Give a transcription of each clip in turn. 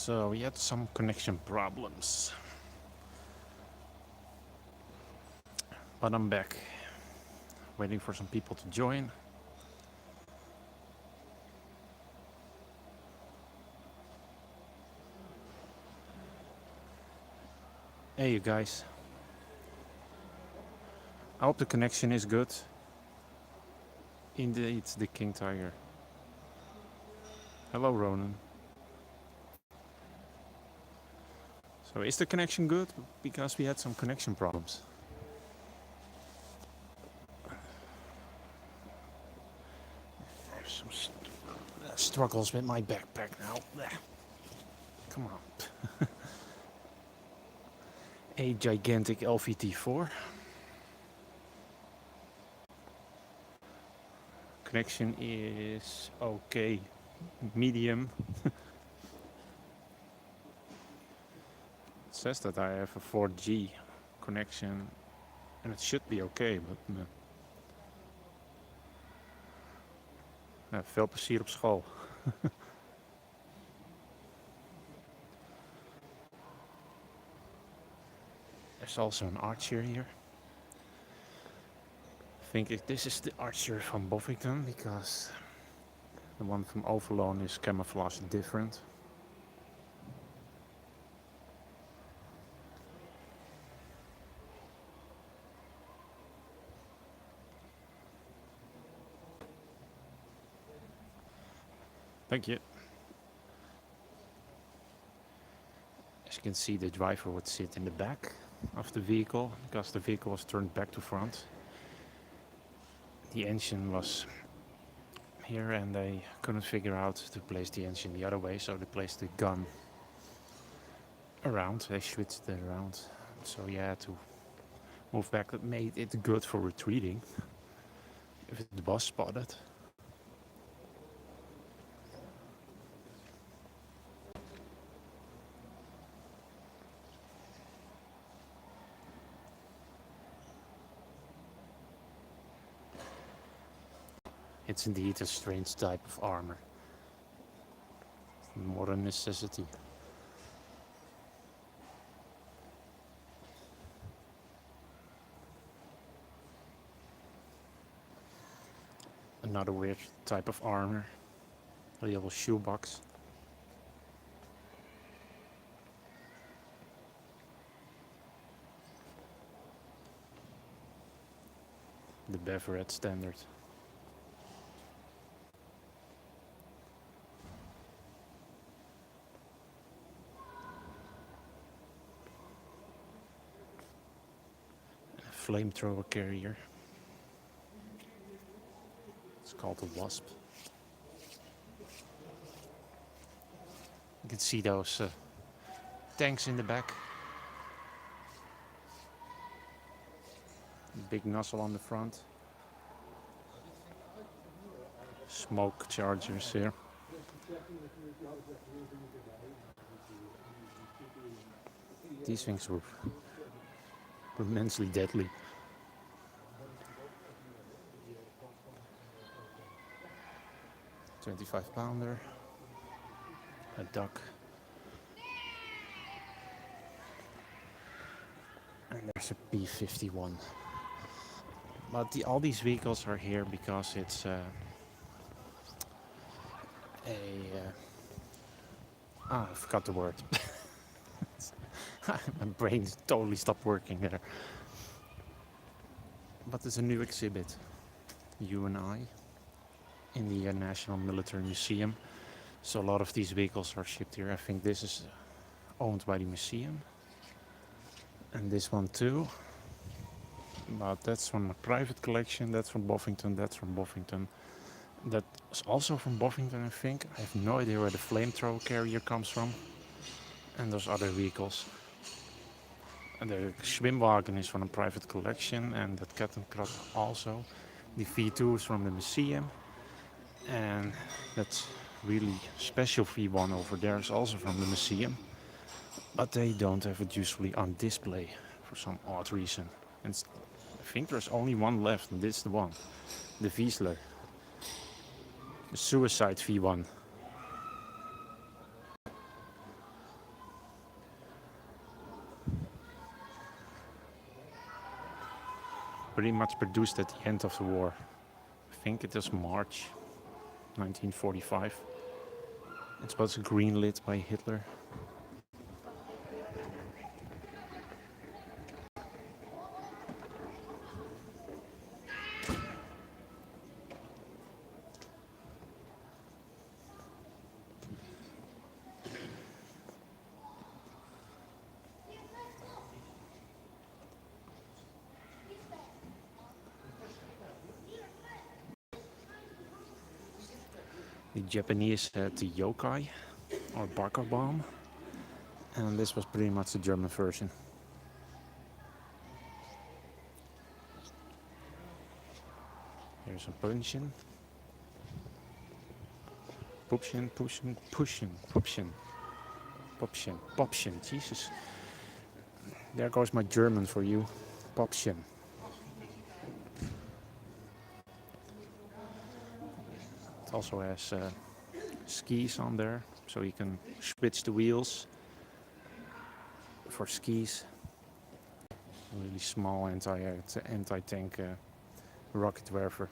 So we had some connection problems, but I'm back, waiting for some people to join. Hey you guys, I hope the connection is good. Indeed, the King Tiger. Hello Ronan. So is the connection good? Because we had some connection problems. I have some struggles with my backpack now. Come on. A gigantic LVT4. Connection is okay, medium. It says that I have a 4G connection and it should be okay, but veel plezier op school. There's also an Archer here. I think this is the Archer from Bovington because the one from Overloon is camouflaged different. Thank you. As you can see, the driver would sit in the back of the vehicle because the vehicle was turned back to front. The engine was here and they couldn't figure out to place the engine the other way, so they placed the gun around. They switched it around, so you had to move back. That made it good for retreating if it was spotted. It's indeed a strange type of armor. Modern necessity. Another weird type of armor. A little shoebox. The Beverett standard. Flamethrower carrier. It's called a Wasp. You can see those tanks in the back. Big nozzle on the front. Smoke chargers here. These things were immensely deadly. .25 pounder, a duck, and there's a P-51. But all these vehicles are here because it's I forgot the word. My brain totally stopped working there. But there's a new exhibit, you and I, in the National Military Museum. So a lot of these vehicles are shipped here. I think this is owned by the museum. And this one too. But that's from a private collection, that's from Bovington, that's from Bovington. That's also from Bovington, I think. I have no idea where the flamethrower carrier comes from. And those other vehicles. And the Schwimmwagen is from a private collection, and that Kettenkrad also. The V2 is from the museum. And that really special V1 over there is also from the museum. But they don't have it usually on display for some odd reason. And I think there's only one left, and this is the one. The Wiesler. The Suicide V1. pretty much produced at the end of the war. I think it was March 1945. It was greenlit by Hitler. The Japanese had the Yokai, or Baka bomb, and this was pretty much the German version. Here's a Pupchen. Popchen, Jesus. There goes my German for you. Popchen. It also has skis on there, so you can switch the wheels for skis. Really small anti-tank rocket werfer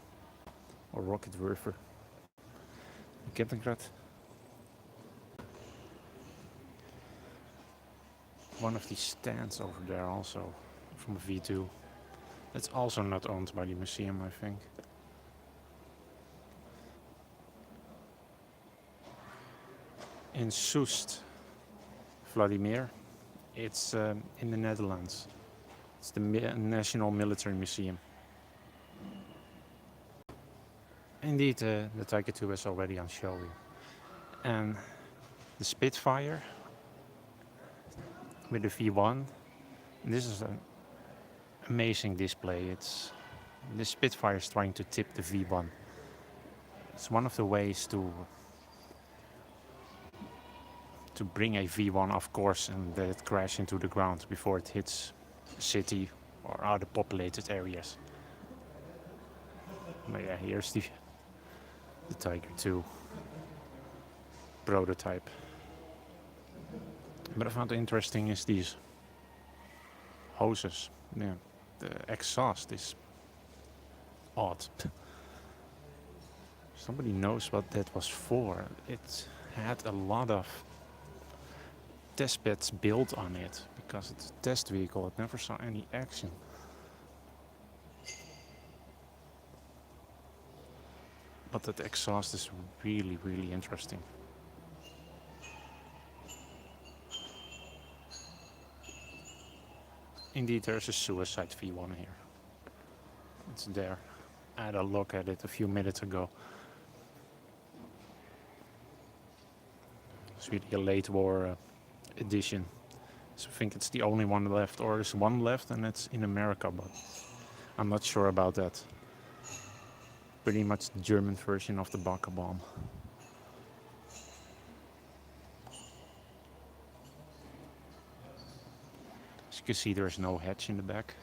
or rocket werfer. Kettenkrad. One of these stands over there also from a V2. That's also not owned by the museum, I think. In Soest, Vladimir. It's in the Netherlands. It's the National Military Museum. Indeed, the Tiger II is already on show here. And the Spitfire with the V1. This is an amazing display. The Spitfire is trying to tip the V1. It's one of the ways to bring a V1 off course and let it crash into the ground before it hits a city or other populated areas. But yeah, here's the Tiger II prototype. What I found interesting is these hoses. Yeah, the exhaust is odd. Somebody knows what that was for. It had a lot of test beds built on it because it's a test vehicle. It never saw any action. But that exhaust is really, really interesting. Indeed, there's a suicide V1 here. It's there. I had a look at it a few minutes ago. It's really a late war edition. So I think it's the only one left, or there's one left and it's in America, but I'm not sure about that. Pretty much the German version of the Baka bomb. As you can see, there's no hatch in the back.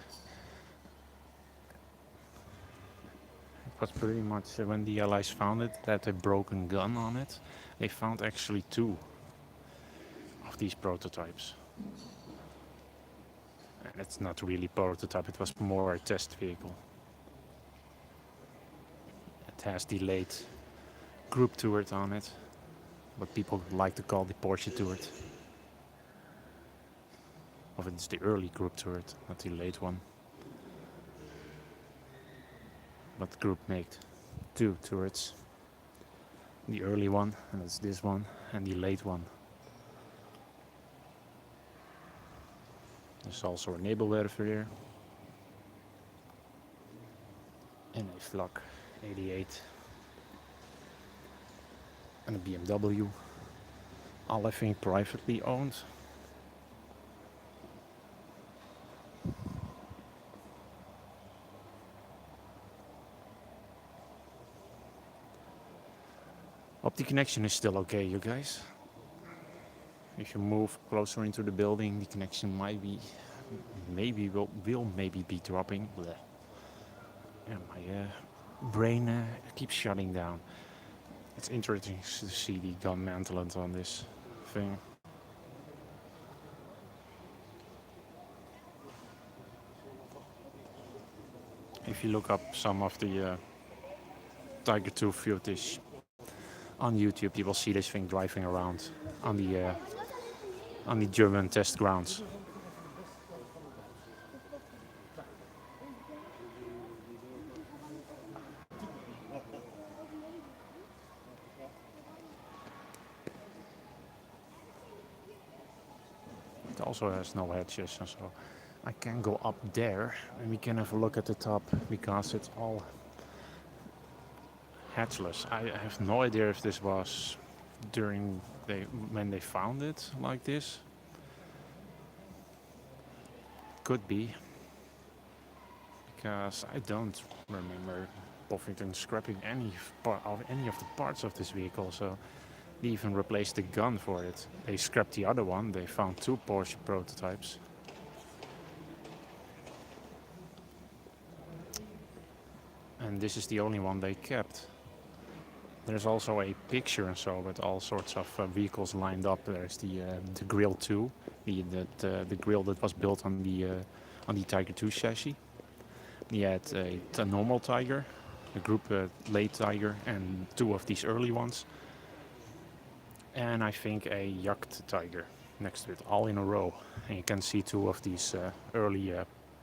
It was pretty much when the Allies found it, that had a broken gun on it. They found actually two of these prototypes. And it's not really prototype, it was more a test vehicle. It has delayed group turret on it, what people like to call the Porsche turret. Or it's the early group turret, not the late one. But group made two turrets. The early one, and that's this one, and the late one. There's also a naval werfer here. And a Flak 88. And a BMW. All I think privately owned. Hope the connection is still okay, you guys. If you move closer into the building, the connection might be, will maybe be dropping. Blech. Yeah, my brain keeps shutting down. It's interesting to see the gun mantlet on this thing. If you look up some of the Tiger II footage on YouTube, you will see this thing driving around on the German test grounds. It also has no hatches, and so I can go up there and we can have a look at the top because it's all hatchless. I have no idea if this was during when they found it like this. Could be, because I don't remember Buffington scrapping any of the parts of this vehicle. So they even replaced the gun for it. They scrapped the other one. They found 2 Porsche prototypes. And this is the only one they kept. There's also a picture and so with all sorts of vehicles lined up. There's the Grill 2, the grill that was built on the Tiger II chassis. He had a normal Tiger, a Group late Tiger, and 2 of these early ones. And I think a Yacht Tiger next to it, all in a row. And you can see 2 of these early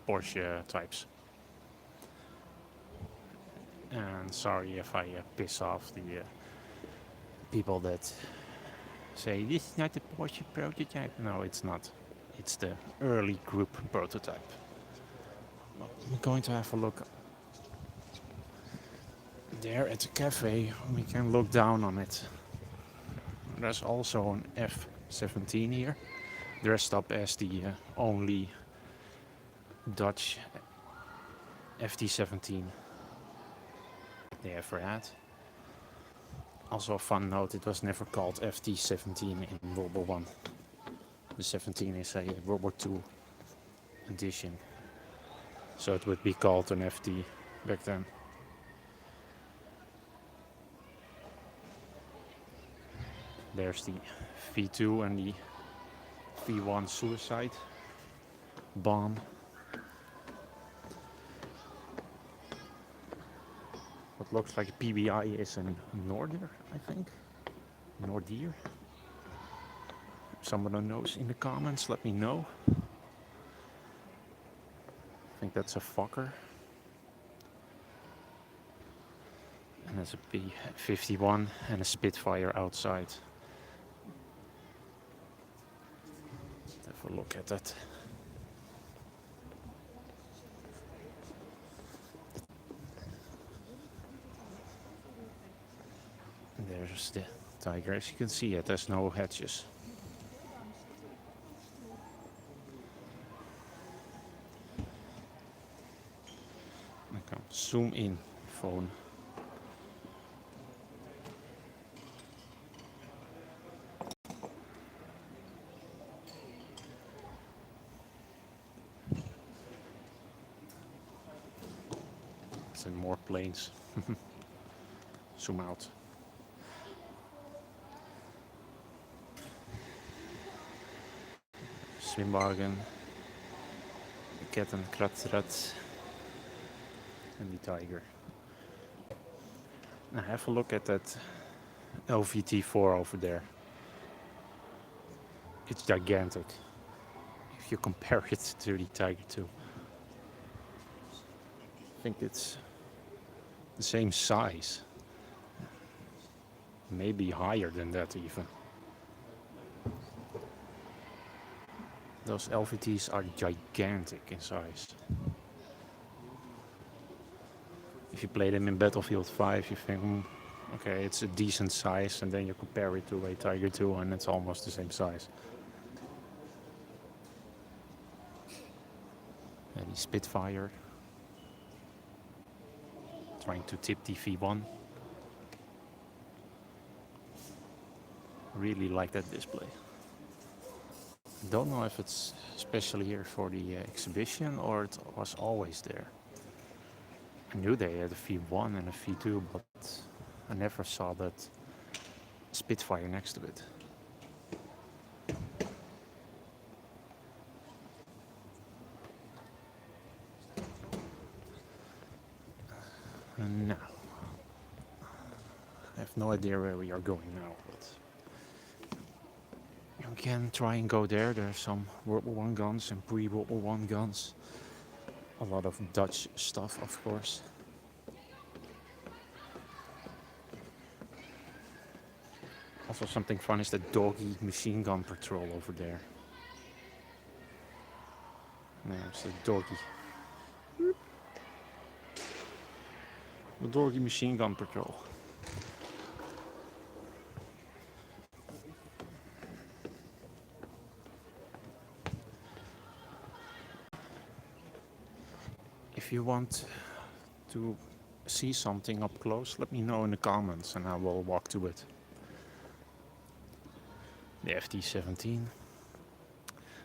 Porsche types. And sorry if I piss off the people that say this is not the Porsche prototype. No, it's not. It's the early Group prototype. Well, I'm going to have a look there at the cafe. We can look down on it. There's also an F-17 here, dressed up as the only Dutch FT-17 they ever had. Also a fun note, it was never called FT-17 in World War I. The 17 is a World War II edition. So it would be called an FT back then. There's the V2 and the V1 suicide bomb. What looks like a PBI is a Nordier, I think. Nordier. If someone knows in the comments, let me know. I think that's a Fokker. And there's a P-51 and a Spitfire outside. Let's have a look at that. There's the Tiger. As you can see, it has no hatches. I can zoom in phone. And more planes. Zoom out. Swimwagen, Kettenkratrat, and the Tiger. Now have a look at that LVT-4 over there. It's gigantic if you compare it to the Tiger II. I think it's the same size, maybe higher than that even. Those LVTs are gigantic in size. If you play them in Battlefield 5, you think, okay, it's a decent size, and then you compare it to a Tiger II and it's almost the same size. And the Spitfire, trying to tip the V1. Really like that display. Don't know if it's especially here for the exhibition or it was always there. I knew they had a V1 and a V2, but I never saw that Spitfire next to it. And now, I have no idea where we are going now, but you can try and go there. There are some World War One guns and pre-World War One guns. A lot of Dutch stuff, of course. Also, something fun is the doggy machine gun patrol over there. There's the doggy. The doggy machine gun patrol. If you want to see something up close, let me know in the comments and I will walk to it. The FT-17.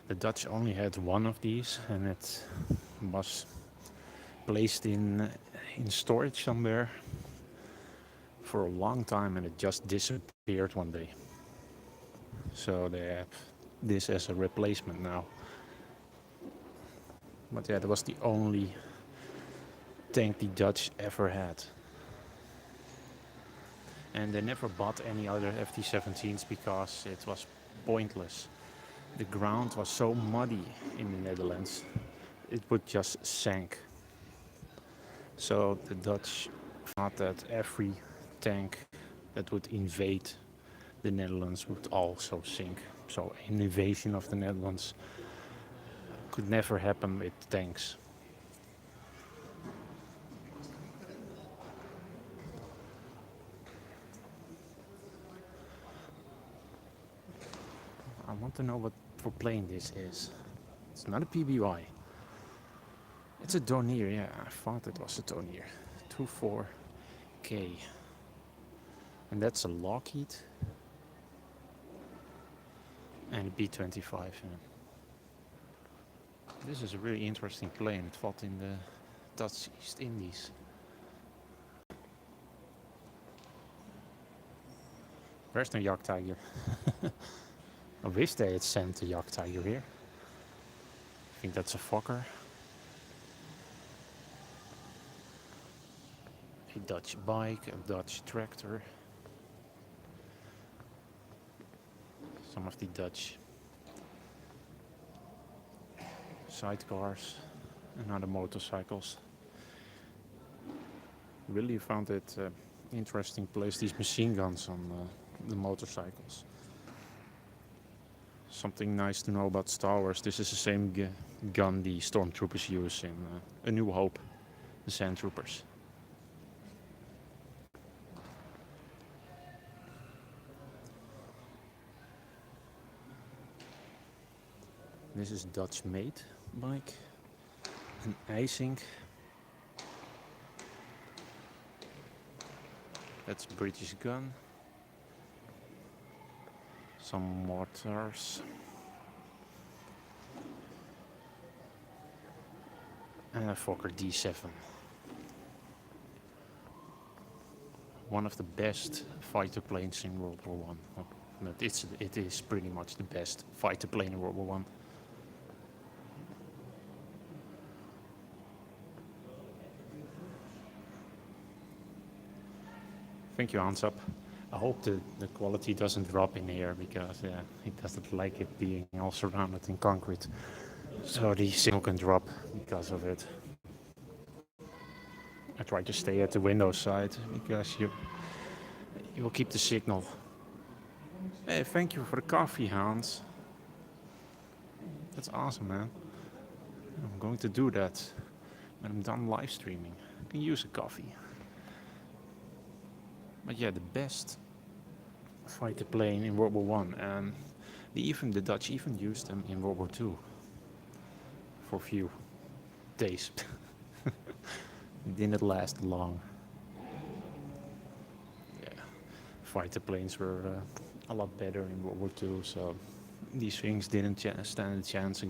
The Dutch only had one of these and it was placed in storage somewhere for a long time and it just disappeared one day. So they have this as a replacement now. But yeah, that was the only tank the Dutch ever had. And they never bought any other FT-17s because it was pointless. The ground was so muddy in the Netherlands, it would just sink. So the Dutch thought that every tank that would invade the Netherlands would also sink. So an invasion of the Netherlands could never happen with tanks. I want to know what for plane this is. It's not a PBY. It's a Dornier, yeah, I thought it was a Dornier. 24K. And that's a Lockheed. And a B-25. Yeah. This is a really interesting plane. It fought in the Dutch East Indies. Where's the Jagdtiger? I wish they had sent the Jagdtiger here. I think that's a Fokker. A Dutch bike, a Dutch tractor. Some of the Dutch sidecars and other motorcycles. Really found it interesting to place these machine guns on the motorcycles. Something nice to know about Star Wars. This is the same gun the stormtroopers use in A New Hope, the Sand Troopers. This is Dutch made bike, an icing. That's British gun. Some mortars. And a Fokker D7. One of the best fighter planes in World War One. Well, it is pretty much the best fighter plane in World War One. Thank you, Ansap. I hope the quality doesn't drop in here because it doesn't like it being all surrounded in concrete. So the signal can drop because of it. I try to stay at the window side because you will keep the signal. Hey, thank you for the coffee, Hans. That's awesome, man. I'm going to do that when I'm done live streaming. I can use a coffee. But yeah, the best fighter plane in World War One, and the Dutch even used them in World War Two for a few days. It didn't last long. Yeah, fighter planes were a lot better in World War Two, so these things didn't stand a chance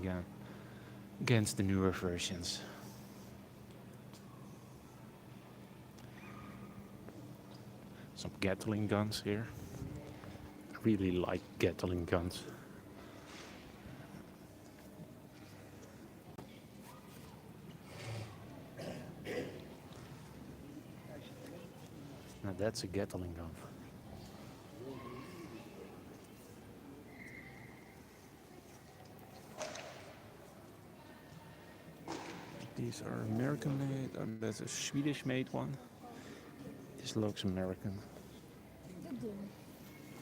against the newer versions. Some Gatling guns here. I really like Gatling guns. Now that's a Gatling gun. These are American made, and that's a Swedish made one. This looks American.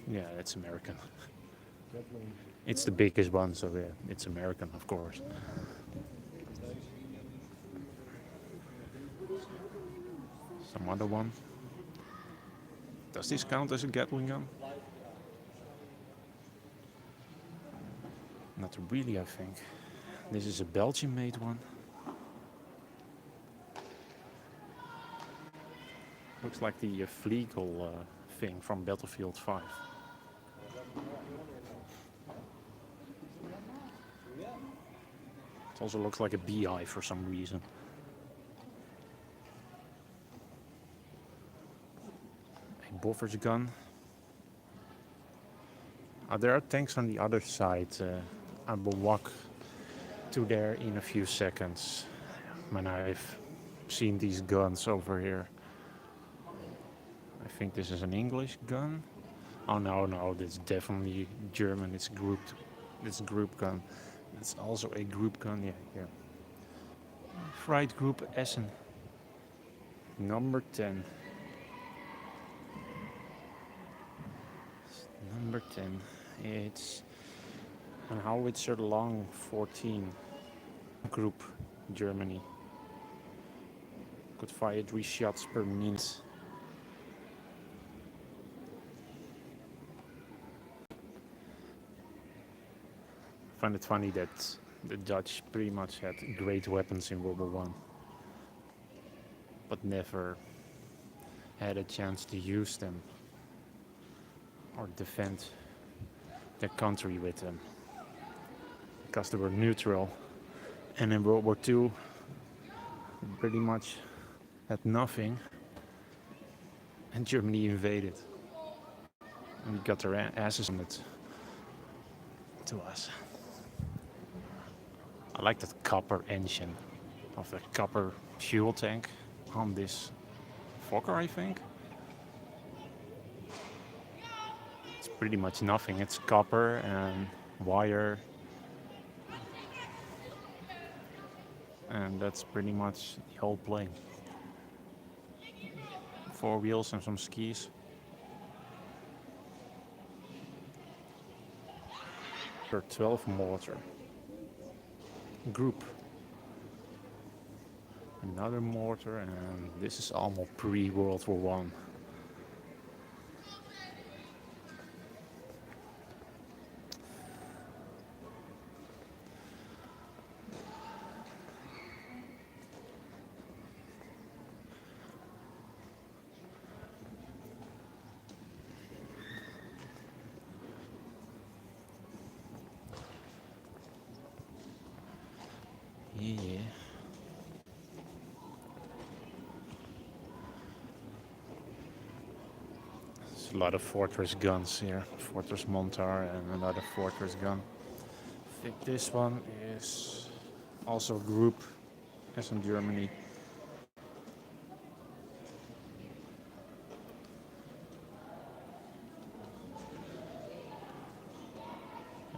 Yeah, it's American. It's the biggest one, so yeah, it's American, of course. Some other one. Does this count as a Gatling gun? Not really, I think. This is a Belgian-made one. Looks like the Flegel thing from Battlefield 5. It also looks like a beehive for some reason. A Boffer's gun. There are tanks on the other side. I will walk to there in a few seconds when I've seen these guns over here. I think this is an English gun. Oh no, that's definitely German. It's grouped. It's a group gun. It's also a group gun. Yeah, here. Fried Group Essen. Number 10. Number 10. It's an howitzer long 14. Group Germany. Could fire 3 shots per minute. I find it funny that the Dutch pretty much had great weapons in World War One, but never had a chance to use them or defend their country with them because they were neutral. And in World War II, pretty much had nothing, and Germany invaded and got their asses on it to us. I like that copper engine of the copper fuel tank on this Fokker, I think. It's pretty much nothing. It's copper and wire, and that's pretty much the whole plane. 4 wheels and some skis. Per 12 mortar. Group. Another mortar, and this is almost pre-World War One. Yeah. There's a lot of Fortress guns here. Fortress Montar and another Fortress gun. I think this one is also a group as in Germany.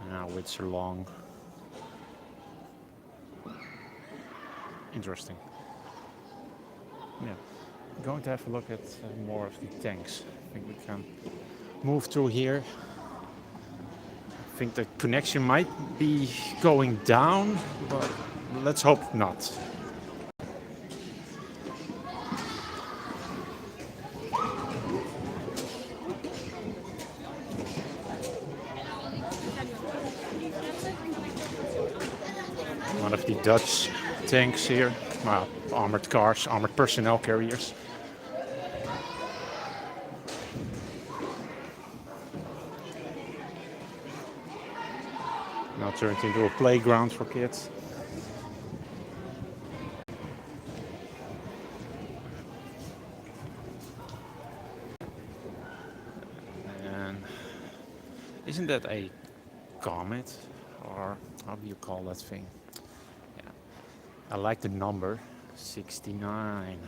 And now it's long. Interesting. Yeah, I'm going to have a look at more of the tanks. I think we can move through here. I think the connection might be going down, but let's hope not. One of the Dutch tanks here, armored cars, armored personnel carriers. Now turned into a playground for kids. And isn't that a comet, or how do you call that thing? I like the number 69.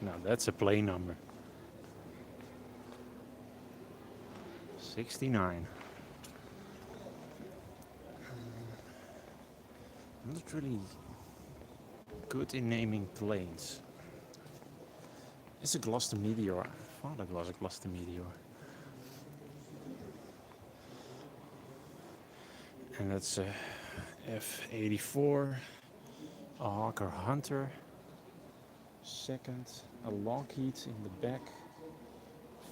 Now that's a plane number. 69. I'm not really good in naming planes. It's a Gloucester Meteor. I thought it was a Gloucester Meteor. And that's a F-84, a Hawker Hunter, second, a Lockheed in the back,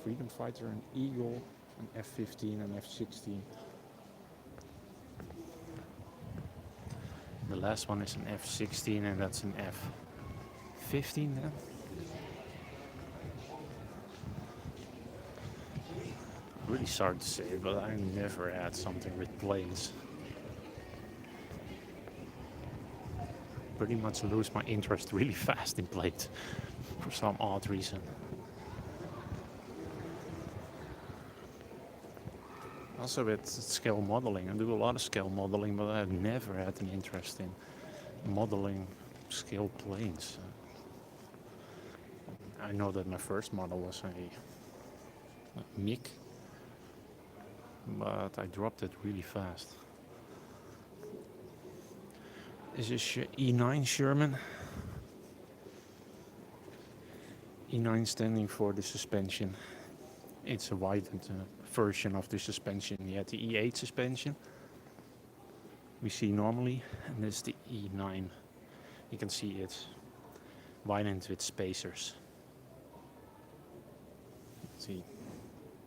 Freedom Fighter, an Eagle, an F-15 and F-16. The last one is an F-16 and that's an F-15 then. Really sorry to say, but I never had something with planes. Pretty much lose my interest really fast in planes for some odd reason. Also with scale modeling, I do a lot of scale modeling, but I've never had an interest in modeling scale planes. I know that my first model was a MiG, but I dropped it really fast. This is E9 German. E9 standing for the suspension. It's a widened version of the suspension. You had the E8 suspension we see normally, and this is the E9. You can see it's widened with spacers. See,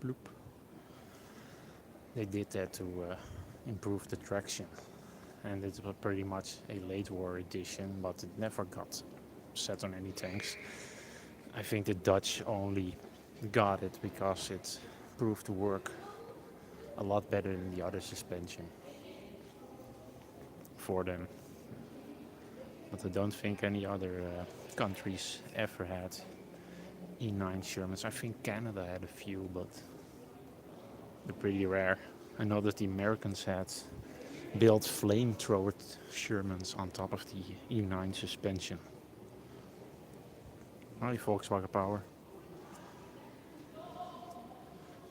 bloop. They did that to improve the traction, and it was pretty much a late war edition, but it never got set on any tanks. I think the Dutch only got it because it proved to work a lot better than the other suspension for them. But I don't think any other countries ever had E9 Shermans. I think Canada had a few, but they're pretty rare. I know that the Americans had built flamethrower Shermans on top of the E9 suspension. Only Volkswagen power.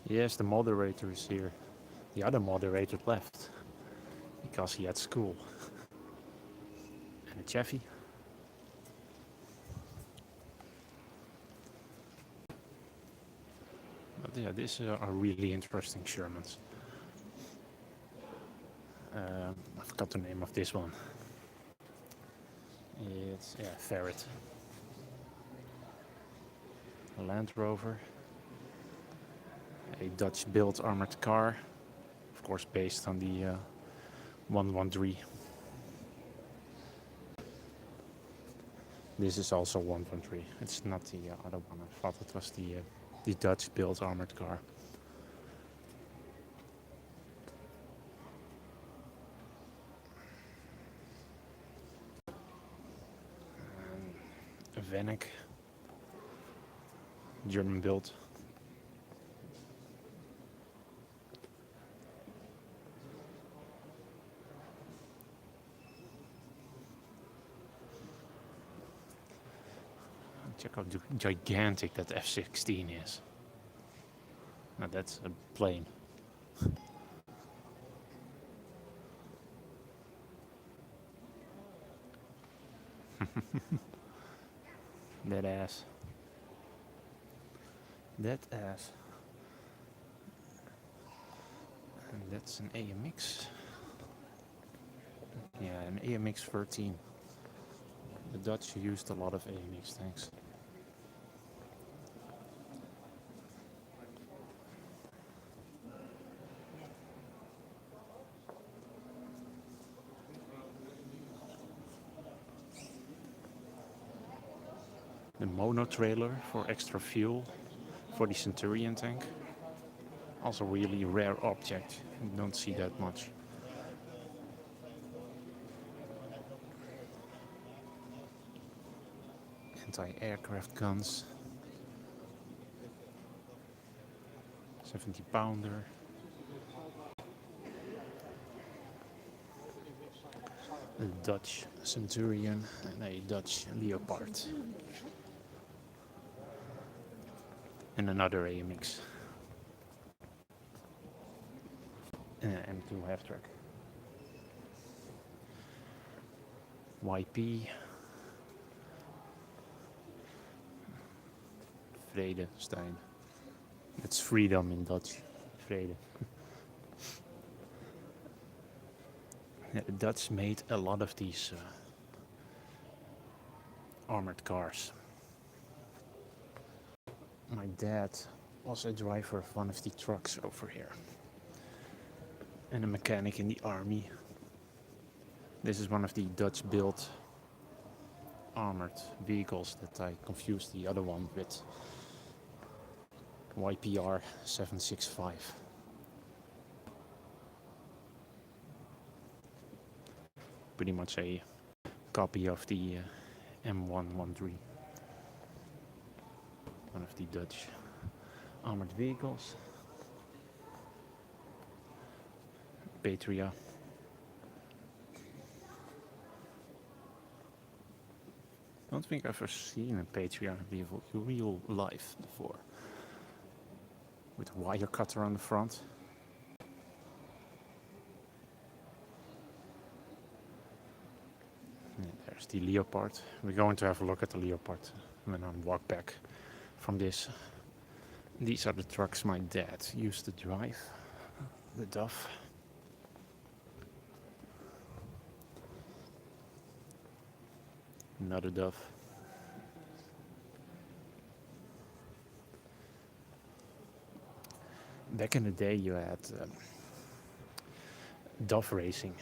Yes, the moderator is here. The other moderator left because he had school. And a Chevy. But yeah, these are really interesting Shermans. I forgot the name of this one. It's Ferret. A Land Rover. A Dutch-built armored car, of course based on the 113. This is also 113. It's not the other one. I thought it was the Dutch-built armored car. A Vanek, German-built. Check out how gigantic that F-16 is. Now that's a plane. That ass. That ass. And that's an AMX. Yeah, an AMX 13. The Dutch used a lot of AMX tanks. The mono trailer for extra fuel for the Centurion tank. Also really rare object. You don't see that much. Anti-aircraft guns. 70 pounder. A Dutch Centurion and a Dutch Leopard. And another AMX. And an M2 half-track. YP. Vrede, Stein. It's freedom in Dutch. Vrede. Yeah, the Dutch made a lot of these armored cars. My dad was a driver of one of the trucks over here. And a mechanic in the army. This is one of the Dutch-built armored vehicles that I confused the other one with. YPR 765. Pretty much a copy of the M113. One of the Dutch armored vehicles. Patria. I don't think I've ever seen a Patria in real life before. With a wire cutter on the front. And there's the Leopard. We're going to have a look at the Leopard when I walk back from this. These are the trucks my dad used to drive. The DAF. Another DAF. Back in the day you had DAF racing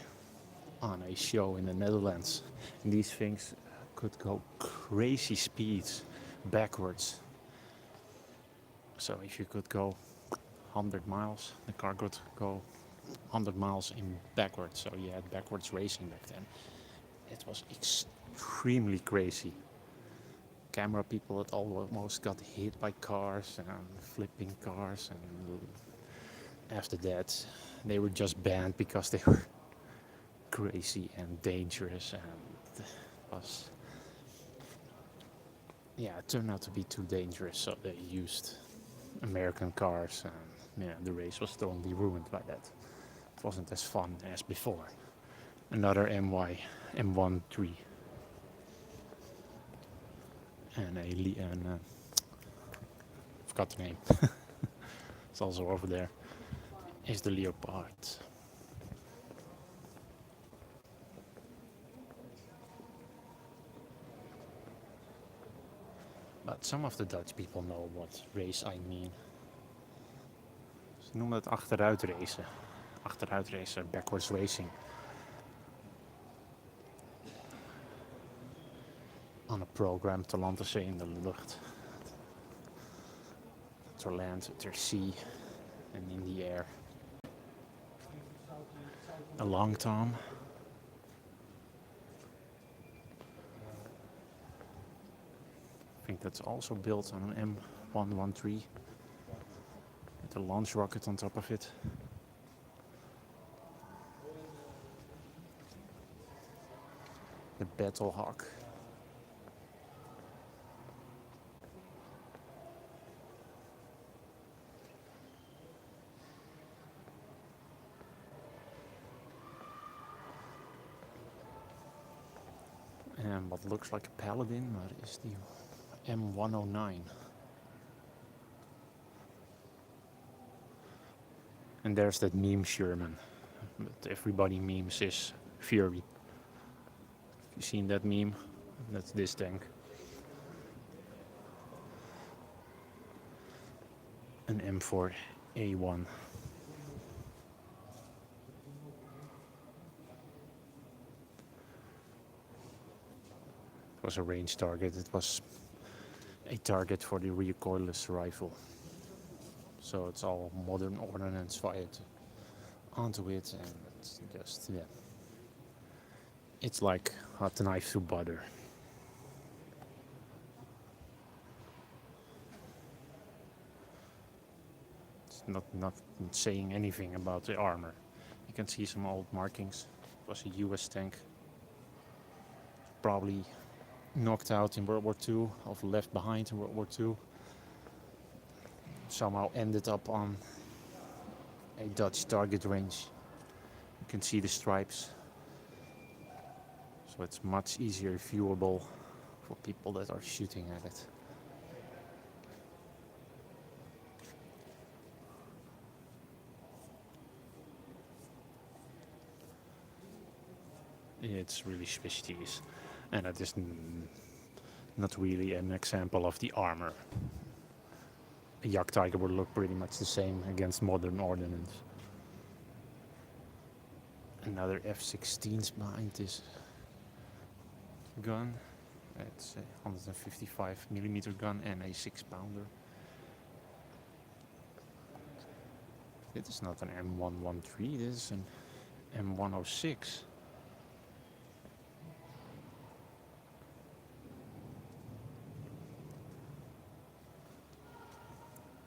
on a show in the Netherlands. And these things could go crazy speeds backwards. So if you could go 100 miles, the car could go 100 miles in backwards. So you had backwards racing back then. It was extremely crazy. Camera people that almost got hit by cars and flipping cars, and after that they were just banned because they were crazy and dangerous, and it turned out to be too dangerous, so they used American cars, and the race was totally ruined by that. It wasn't as fun as before. Another M13. And forgot the name. It's also over there. Is the Leopard. But some of the Dutch people know what race I mean. Ze noemen het achteruitracen. Achteruitracen, backwards racing. On a program to land te in de lucht. To land, to sea, and in the air. A long tom. I think that's also built on an M113 with a launch rocket on top of it. The Battle Hawk. And what looks like a Paladin, maar is the M109. And there's that meme Sherman. But everybody memes is Fury. Have you seen that meme? That's this tank. An M4A1. It was a range target. It was a target for the recoilless rifle. So it's all modern ordnance fired onto it, and it's just, it's like hot knife through butter. It's not saying anything about the armor. You can see some old markings. It was a US tank. Probably knocked out in World War II, or left behind in World War II. somehow ended up on a Dutch target range. You can see the stripes, so it's much easier viewable for people that are shooting at it. It's really Swiss cheese, and it is not really an example of the armor. A Jagdtiger would look pretty much the same against modern ordnance. Another F-16s behind this gun. It's a 155mm gun and a 6-pounder. This is not an M113, this is an M106.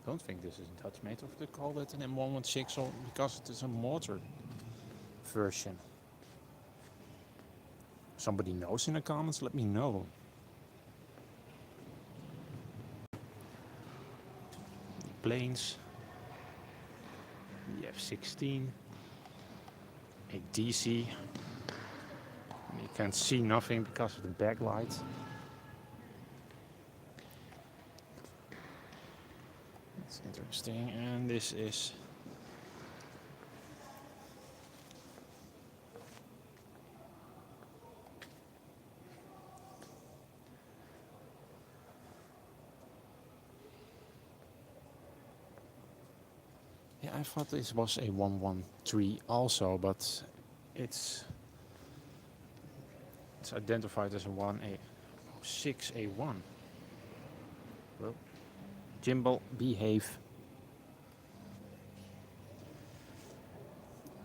I don't think this is Dutch made, or they call it an M116 or because it is a mortar version. Somebody knows in the comments, let me know. The planes, the F-16, a DC. You can see nothing because of the backlight. That's interesting, and this is I thought this was a 113 also, but it's identified as a 1A6A1. Well, Gimbal, behave.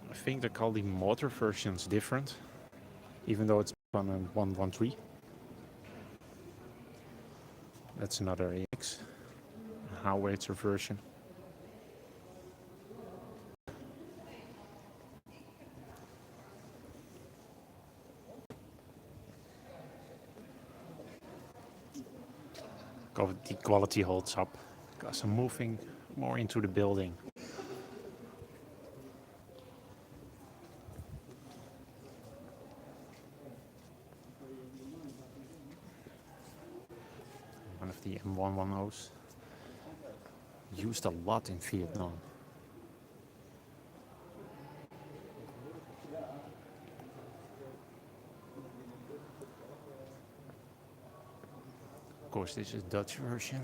I think they call the motor versions different, even though it's on a 113. That's another AX, a howitzer version. The quality holds up because I'm moving more into the building. One of the M110s used a lot in Vietnam. Of course, this is Dutch version.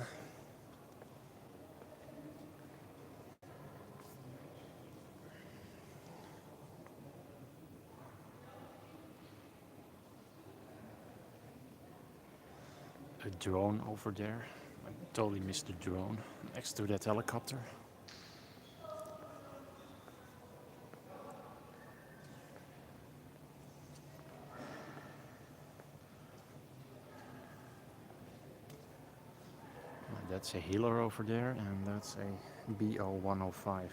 A drone over there. I totally missed the drone next to that helicopter. That's a healer over there, and that's a BO-105.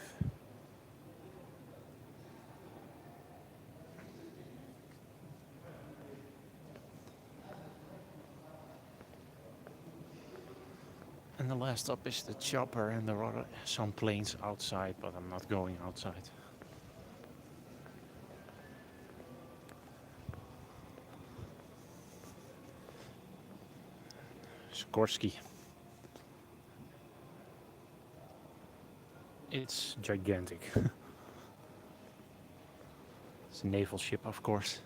And the last up is the chopper, and there are some planes outside, but I'm not going outside. Sikorsky. It's gigantic. It's a naval ship, of course.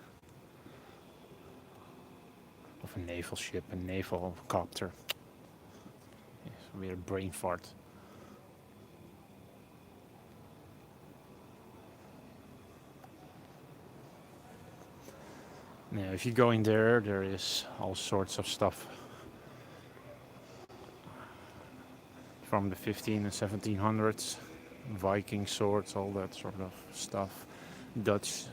Of a naval ship, a naval copter. Yes, we're a brain fart. Now, if you go in there, there is all sorts of stuff. From the 15 and 1700s. Viking swords, all that sort of stuff. Dutch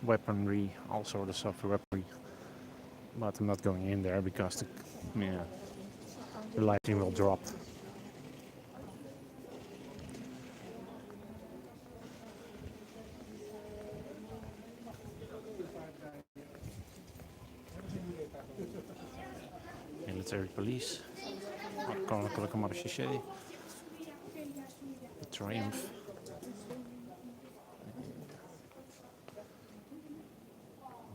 weaponry, all sort of stuff, weaponry. But I'm not going in there because the lighting will drop. Military police. Koninklijke Marechaussee. Triumph.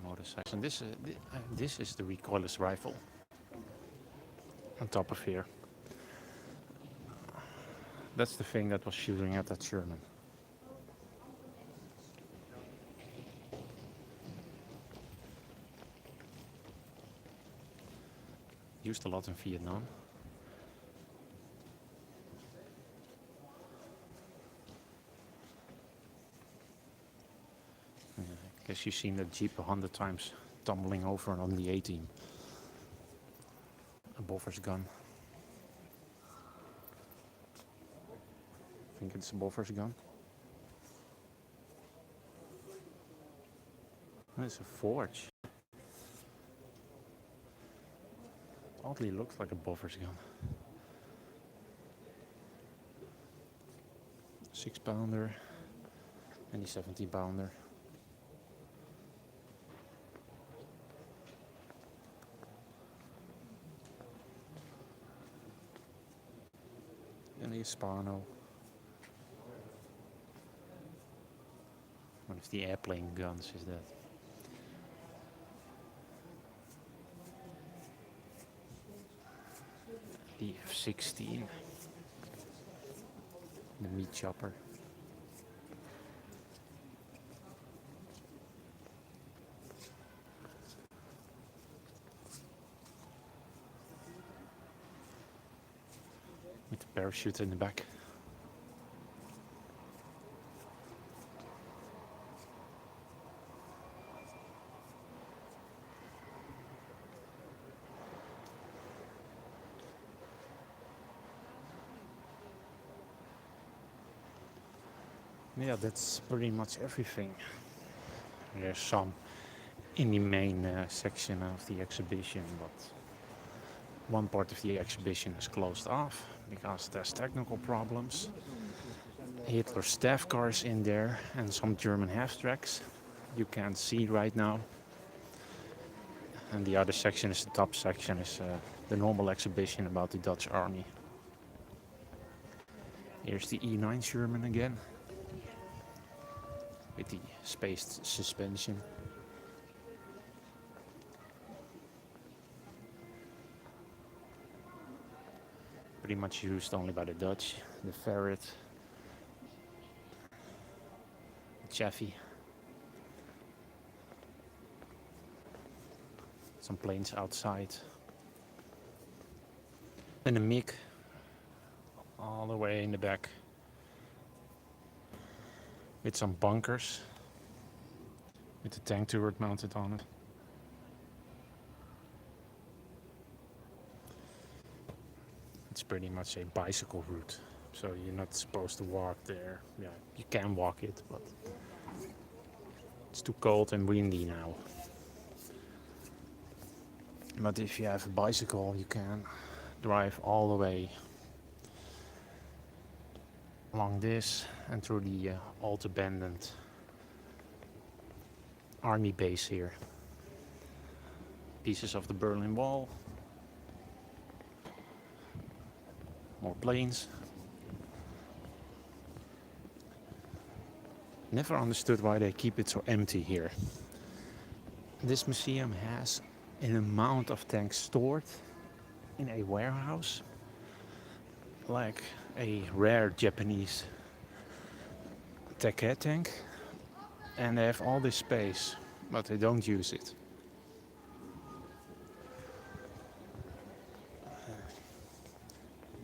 Motorcycles. And this is the recoilless rifle on top of here. That's the thing that was shooting at that Sherman. Used a lot in Vietnam. I guess you've seen that Jeep 100 times tumbling over on the A-team. A Boffer's gun. I think it's a Boffer's gun. It's a forge. Oddly looks like a Boffer's gun. 6-pounder and the 70-pounder. And the Hispano. One of the airplane guns is that. The F-16. The meat chopper. With the parachute in the back. Yeah, that's pretty much everything. There's some in the main section of the exhibition, but one part of the exhibition is closed off because there's technical problems. Hitler's staff cars in there and some German half-tracks you can't see right now. And the other section is the top section, is the normal exhibition about the Dutch army. Here's the E9 Sherman again, with the spaced suspension. Pretty much used only by the Dutch. The Ferret, the Chaffee, some planes outside, and the MiG all the way in the back with some bunkers with the tank turret mounted on it. It's pretty much a bicycle route, so you're not supposed to walk there. Yeah, you can walk it, but it's too cold and windy now. But if you have a bicycle, you can drive all the way along this and through the old abandoned army base here. Pieces of the Berlin Wall. More planes. Never understood why they keep it so empty here. This museum has an amount of tanks stored in a warehouse, like a rare Japanese Taket tank, and they have all this space, but they don't use it.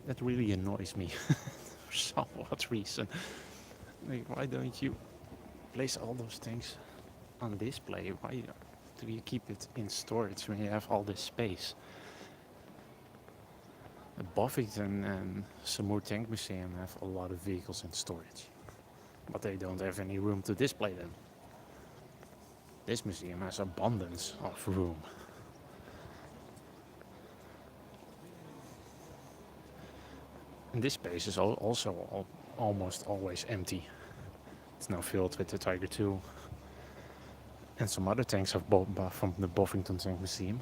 That really annoys me for some odd reason. Like, why don't you place all those things on display? Why do you keep it in storage when you have all this space? The Bovington and Samur Tank Museum have a lot of vehicles in storage, but they don't have any room to display them. This museum has abundance of room. And this space is also almost always empty. It's now filled with the Tiger II and some other tanks from the Bovington Tank Museum.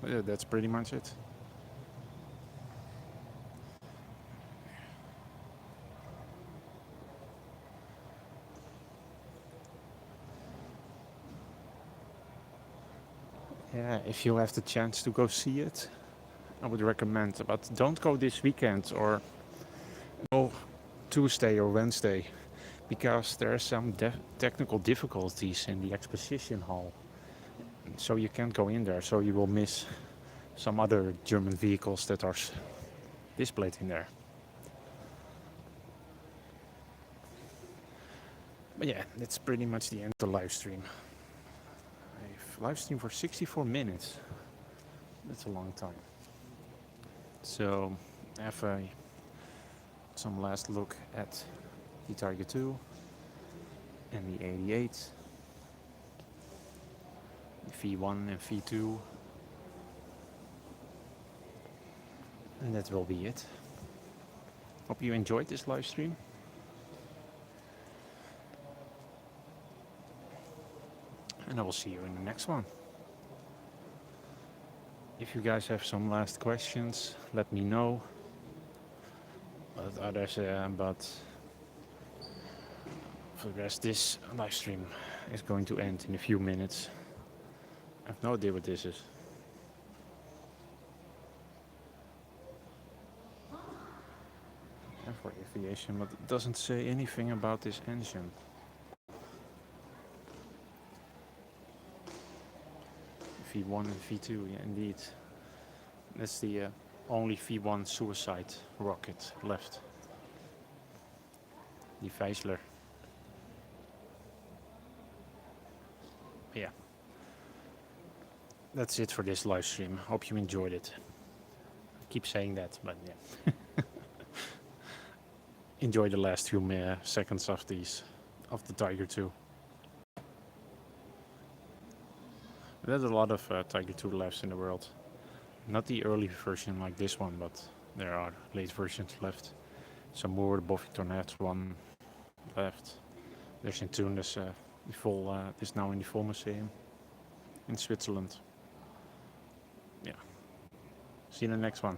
But yeah, that's pretty much it. Yeah, if you have the chance to go see it, I would recommend. But don't go this weekend or go Tuesday or Wednesday, because there are some technical difficulties in the exposition hall. So you can't go in there, so you will miss some other German vehicles that are displayed in there. But yeah, that's pretty much the end of the live stream. I've live streamed for 64 minutes. That's a long time. So have some last look at the Tiger II and the 88, the V1 and V2, and that will be it. Hope you enjoyed this live stream. And I will see you in the next one. If you guys have some last questions, let me know. But others, but for the rest, this live stream is going to end in a few minutes. I have no idea what this is. And for aviation, but it doesn't say anything about this engine. V1 and V2, yeah, indeed. That's the only V1 suicide rocket left. The Weissler. Yeah. That's it for this live stream. Hope you enjoyed it. I keep saying that, but yeah. Enjoy the last few seconds of the Tiger II. There's a lot of Tiger II left in the world. Not the early version like this one, but there are late versions left. Some more, the Bovington has one left. There's in Thun, there's is now in the Vol Museum in Switzerland. Yeah. See you in the next one.